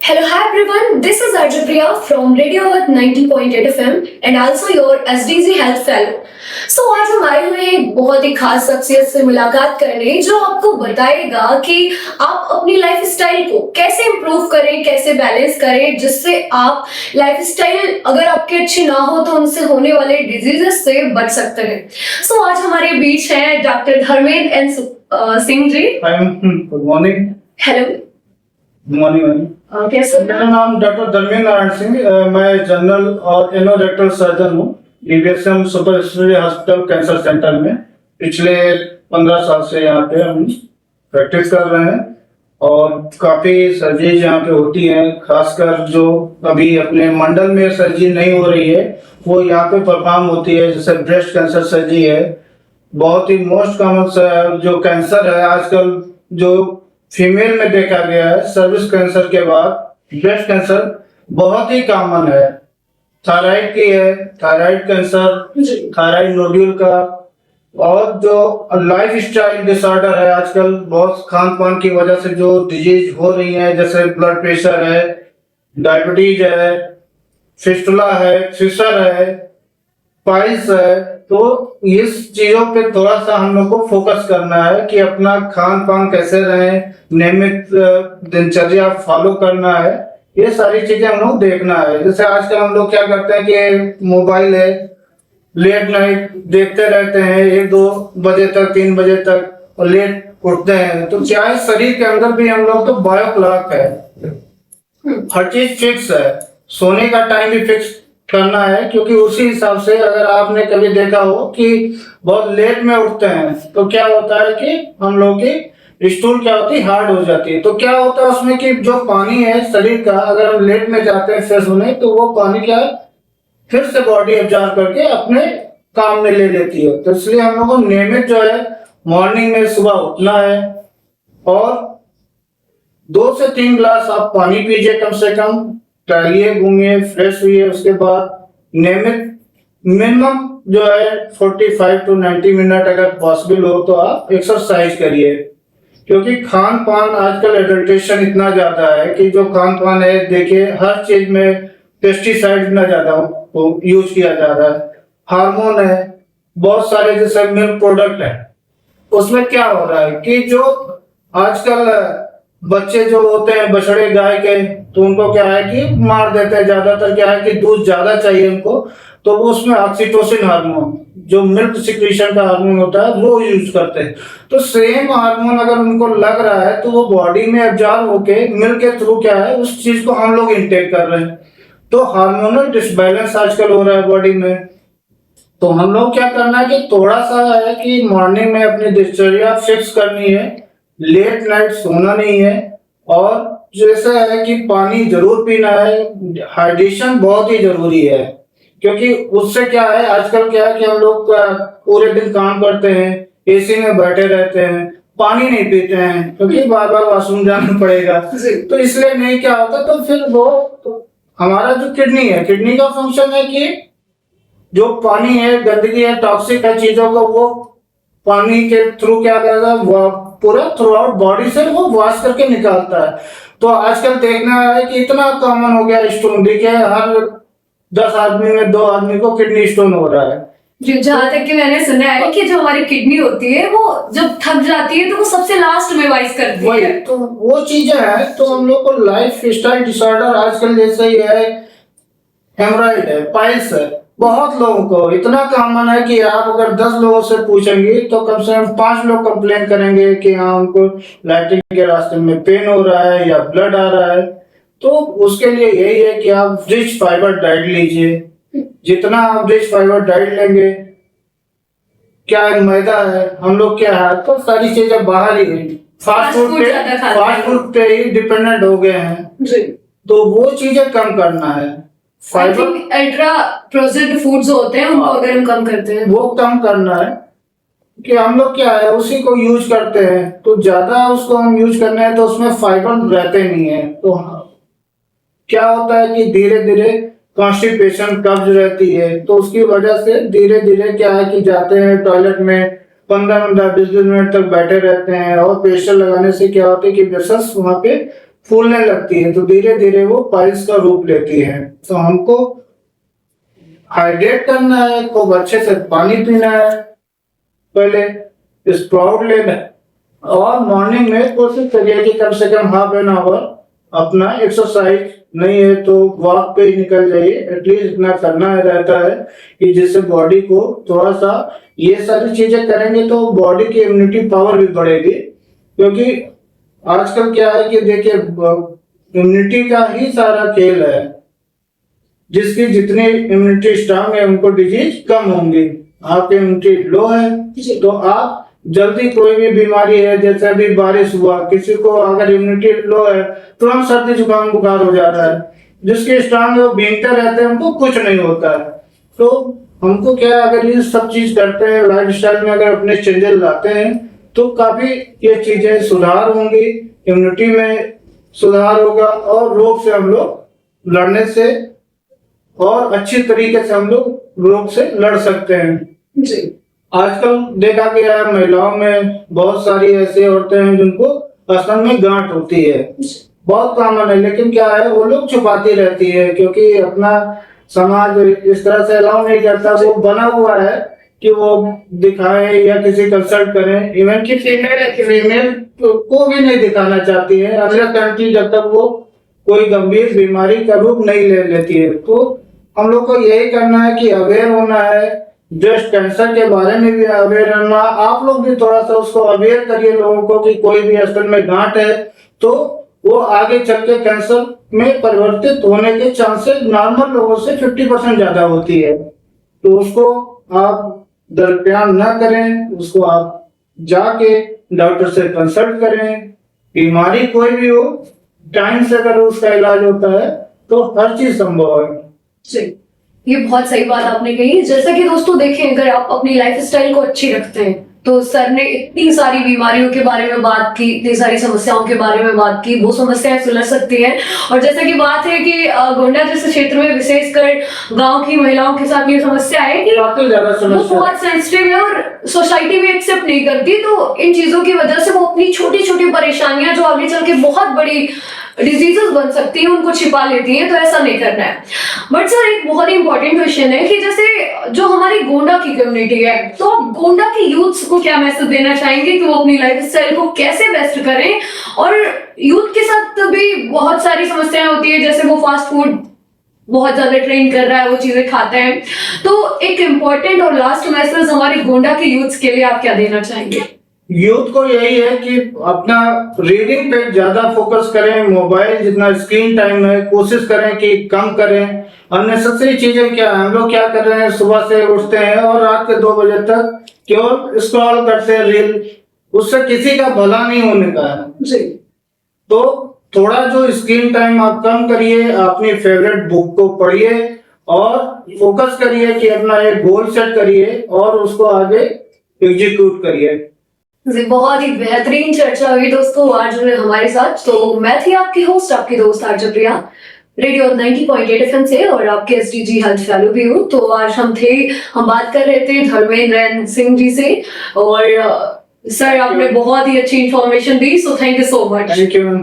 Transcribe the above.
Hello, hi everyone. This is Arjupriya from Radio Earth 90.8 FM and also your SDG Health Fellow. So आज हम आए हुए हैं एक बहुत ही खास शख्सियत से मुलाकात करने जो आपको बताएगा कि आप अपनी लाइफ स्टाइल को कैसे इम्प्रूव करें, कैसे बैलेंस करें, जिससे आप लाइफ स्टाइल अगर आपकी अच्छी ना हो तो उनसे होने वाले डिजीजेस से बच सकते हैं. So आज हमारे बीच हैं doctor Dharmendra N Singh ji. Good morning. Hello. Good morning ma'am. कैसे मेरा नाम डॉक्टर धर्मेंद्र नारायण सिंह, मैं जनरल और एनोरेक्टल सर्जन हूँ DVSM super speciality hospital cancer centre में. पिछले 15 साल से यहाँ पे हम प्रैक्टिस कर रहे हैं और काफ़ी सर्जरीज यहाँ पे होती हैं. खासकर जो अभी अपने मंडल में सर्जरी नहीं हो रही है वो यहाँ पे परफॉर्म होती है. जैसे ब्रेस्ट कैंसर सर्जरी है, बहुत ही मोस्ट कॉमन जो कैंसर है आजकल जो फीमेल में देखा गया है. सर्विस कैंसर के बाद ब्रेस्ट कैंसर बहुत ही कॉमन है. थायराइड की है, थायराइड कैंसर, थायराइड नोड्यूल का, और जो लाइफ स्टाइल डिसऑर्डर है आजकल बहुत खान पान की वजह से जो डिजीज हो रही है, जैसे ब्लड प्रेशर है, डायबिटीज है, फिस्टुला है, फिशर है, पाइल्स है. तो इस चीजों पे थोड़ा सा हम लोग को फोकस करना है कि अपना खान पान कैसे रहे, नियमित दिनचर्या फॉलो करना है. ये सारी चीजें हम लोग देखना है. जैसे आजकल हम लोग क्या करते हैं कि मोबाइल है, लेट नाइट देखते रहते हैं 1-2 बजे तक, 3 बजे तक, और लेट उठते हैं. तो क्या है, शरीर के अंदर भी हम लोग तो बायो क्लॉक है, हर चीज फिक्स है. सोने का टाइम भी फिक्स करना है, क्योंकि उसी हिसाब से अगर आपने कभी देखा हो कि बहुत लेट में उठते हैं तो क्या होता है कि हम लोग की स्टूल क्या होती है, हार्ड हो जाती है. तो क्या होता है उसमें कि जो पानी है शरीर का, अगर हम लेट में जाते हैं फ्रेश होने, तो वो पानी क्या है फिर से बॉडी एब्जॉर्ब करके अपने काम में ले लेती है. तो इसलिए हम लोग को नियमित जो है मॉर्निंग में सुबह उठना है और 2 से 3 गिलास आप पानी पीजिए कम से कम. टहलिए, घूमिए, फ्रेश हुई. उसके बाद नियमित मिनिमम जो है 45 to 90 मिनट अगर पॉसिबल हो तो आप एक्सरसाइज करिए. क्योंकि खान पान आजकल एडल्ट्रेशन इतना ज्यादा है कि जो खान पान है, देखिए हर चीज में पेस्टिसाइड इतना ज्यादा यूज किया जा रहा है, हार्मोन है, बहुत सारे जैसे मिल्क प्रोडक्ट है. उसमें क्या हो रहा है कि जो आजकल बच्चे जो होते हैं बछड़े गाय के, तो उनको क्या है कि मार देते हैं. ज्यादातर क्या है कि दूध ज्यादा चाहिए उनको, तो वो उसमें ऑक्सीटोसिन हार्मोन जो मिल्क सिक्रीशन का हार्मोन होता है वो यूज करते हैं. तो सेम हार्मोन अगर उनको लग रहा है तो वो बॉडी में एब्जॉर्ब होके मिल्क के थ्रू क्या है उस चीज को हम लोग इंटेक कर रहे हैं. तो हार्मोनल डिसबैलेंस आजकल हो रहा है बॉडी में. तो हम लोग क्या करना है कि थोड़ा सा है कि मॉर्निंग में अपनी दिनचर्या फिक्स करनी है, लेट नाइट सोना नहीं है, और जैसे है कि पानी जरूर पीना है. हाइड्रेशन बहुत ही जरूरी है, क्योंकि उससे क्या है आजकल क्या है कि हम लोग पूरे दिन काम करते हैं, एसी में बैठे रहते हैं, पानी नहीं पीते हैं क्योंकि बार बार वॉशरूम जाना पड़ेगा. तो इसलिए नहीं क्या होता, तो फिर वो तो हमारा जो किडनी है, किडनी का फंक्शन है कि जो पानी है, गंदगी है, टॉक्सिक है चीजों को वो पानी के थ्रू क्या करता है, वो पूरा थ्रू आउट बॉडी से वो वॉश करके निकालता है. तो आजकल देखना है कि इतना कॉमन हो गया स्टोन. देखिए हर 10 आदमी में 2 आदमी को किडनी स्टोन हो रहा है. जहाँ तक कि मैंने सुना है कि जो हमारी किडनी होती है वो जब थक जाती है तो वो सबसे लास्ट में वाइज करती है. तो वो चीजें हैं. तो हम लोग को लाइफ स्टाइल डिसऑर्डर आजकल जैसे ही है, हेमराइड है, पाइल्स है, बहुत लोगों को इतना कॉमन है कि आप अगर 10 लोगों से पूछेंगे तो कम से कम 5 लोग कंप्लेन करेंगे कि हाँ उनको लैट्रिन के रास्ते में पेन हो रहा है या ब्लड आ रहा है. तो उसके लिए यही है कि आप रिच फाइबर डाइट लीजिए. जितना आप रिच फाइबर डाइट लेंगे, क्या है मैदा है, हम लोग क्या है तो सारी चीजें बाहर ही है, फास्ट फूड पे ही डिपेंडेंट हो गए हैं. तो वो चीजें कम करना है. फाइबर अल्ट्रा प्रोसेस्ड फूड्स होते हैं उनको अगर हम कम करते हैं, वो कम करना है. कि हम लोग क्या है उसी को यूज करते हैं, तो ज्यादा उसको हम यूज करना है तो उसमें फाइबर रहते नहीं है. तो क्या होता है कि धीरे धीरे कॉन्स्टिपेशन, कब्ज रहती है, तो उसकी वजह से धीरे धीरे क्या है कि जाते हैं टॉयलेट में 15-20 मिनट तक बैठे रहते हैं, और प्रेशर लगाने से क्या होता है कि वेसल्स वहां पे फूलने लगती है, तो धीरे धीरे वो पाइल्स का रूप लेती है। तो हमको हाइड्रेट करना है, खूब अच्छे से पानी पीना है, पहले स्प्राउट लेना है, और मॉर्निंग में कोशिश करिए कि कम से कम हाफ एन आवर अपना एक्सरसाइज नहीं है तो वॉक पे ही निकल जाइए। एटलीस्ट इतना करना रहता है कि जिससे बॉडी को थोड़ा सा, ये सारी चीजें करेंगे तो बॉडी की इम्यूनिटी पावर भी बढ़ेगी। क्योंकि आजकल क्या है कि देखिए, इम्यूनिटी का ही सारा खेल है। जिसकी जितनी इम्यूनिटी स्ट्रांग है उनको डिजीज कम होंगी। आपकी इम्यूनिटी लो है तो आप जल्दी, कोई भी बीमारी है, जैसे अभी बारिश हुआ, किसी को अगर इम्यूनिटी लो है तो हम सर्दी जुकाम बुखार हो जा रहा है। जिसके स्ट्रांग है वो भीगते रहते हैं, उनको कुछ नहीं होता है। तो हमको क्या है, अगर ये सब चीज करते हैं, लाइफ स्टाइल में अगर अपने चेंजेस लाते हैं तो काफी ये चीजें सुधार होंगी, इम्यूनिटी में सुधार होगा, और रोग से हम लोग लड़ने से और अच्छी तरीके से हम लोग रोग से लड़ सकते हैं। जी। आजकल देखा गया है महिलाओं में बहुत सारी ऐसी औरतें हैं जिनको असल में गांठ होती है, बहुत कॉमन है, लेकिन क्या है वो लोग छुपाती रहती है क्योंकि अपना समाज इस तरह से अलाउ नहीं करता। वो बना हुआ है कि वो दिखाएं या किसी कंसल्ट करें। इवन की फीमेल को भी नहीं दिखाना चाहती है अगले कंट्री, जब तक वो कोई गंभीर बीमारी का रूप नहीं ले लेती है। तो हम लोग को यही करना है कि अवेयर होना है, ब्रेस्ट कैंसर के बारे में भी अवेयर रहना। आप लोग भी थोड़ा सा उसको अवेयर करिए लोगों को कि कोई भी असल में गांठ है तो वो आगे चल के कैंसर में परिवर्तित होने के चांसेस नॉर्मल लोगों से 50% ज्यादा होती है। तो उसको आप दरमियान ना करें, उसको आप जाके डॉक्टर से कंसल्ट करें। बीमारी कोई भी हो, टाइम से अगर उसका इलाज होता है तो हर चीज संभव है। जी, ये बहुत सही बात आपने कही। जैसा कि दोस्तों देखें, अगर आप अपनी लाइफस्टाइल को अच्छी रखते हैं तो सर ने इतनी सारी बीमारियों के बारे में बात की, इतनी सारी समस्याओं के बारे में बात की, वो समस्याएं सुलझ सकती हैं। और जैसा कि बात है कि गोंडा जैसे क्षेत्र में विशेषकर गांव की महिलाओं के साथ ये समस्या है कि काफी ज्यादा वो समस्या बहुत सेंसिटिव है और सोसाइटी भी एक्सेप्ट नहीं करती। तो इन चीजों की वजह से वो अपनी छोटी छोटी परेशानियां जो आगे चल के बहुत बड़ी डिजीजेस बन सकती हैं उनको छिपा लेती हैं। तो ऐसा नहीं करना है। बट सर, एक बहुत ही इंपॉर्टेंट क्वेश्चन है कि जैसे जो हमारी गोंडा की कम्युनिटी है, तो आप गोंडा की यूथ्स को क्या मैसेज देना चाहेंगे कि वो अपनी लाइफस्टाइल को कैसे बेस्ट करें? और यूथ के साथ भी बहुत सारी समस्याएं होती है, जैसे वो फास्ट फूड बहुत ज्यादा ट्रेंड कर रहा है, वो चीजें खाते हैं। तो एक इम्पोर्टेंट और लास्ट मैसेज हमारे गोंडा के यूथ्स के लिए आप क्या देना चाहेंगे? यूथ को यही है कि अपना रीडिंग पे ज्यादा फोकस करें। मोबाइल जितना स्क्रीन टाइम है कोशिश करें कि कम करें। अननेसेसरी चीजें क्या, हम लोग क्या कर रहे हैं, सुबह से उठते हैं और रात के 2 बजे तक केवल स्क्रॉल करते हैं रील। उससे किसी का भला नहीं होने का है। जी। तो थोड़ा जो स्क्रीन टाइम आप कम करिए, अपनी फेवरेट बुक को पढ़िए और फोकस करिए कि अपना एक गोल सेट करिए और उसको आगे एग्जीक्यूट करिए। जी, बहुत ही बेहतरीन चर्चा हुई दोस्तों आज हमारे साथ। तो मैं थी आपकी होस्ट, आपकी दोस्त आरजे प्रिया, रेडियो 90.8 FM से, और आपके एसडीजी हेल्थ फेलो भी हूँ। तो आज हम बात कर रहे थे धर्मेंद्र सिंह जी से, और सर आपने बहुत ही अच्छी information the. So thank you so much. Thank you.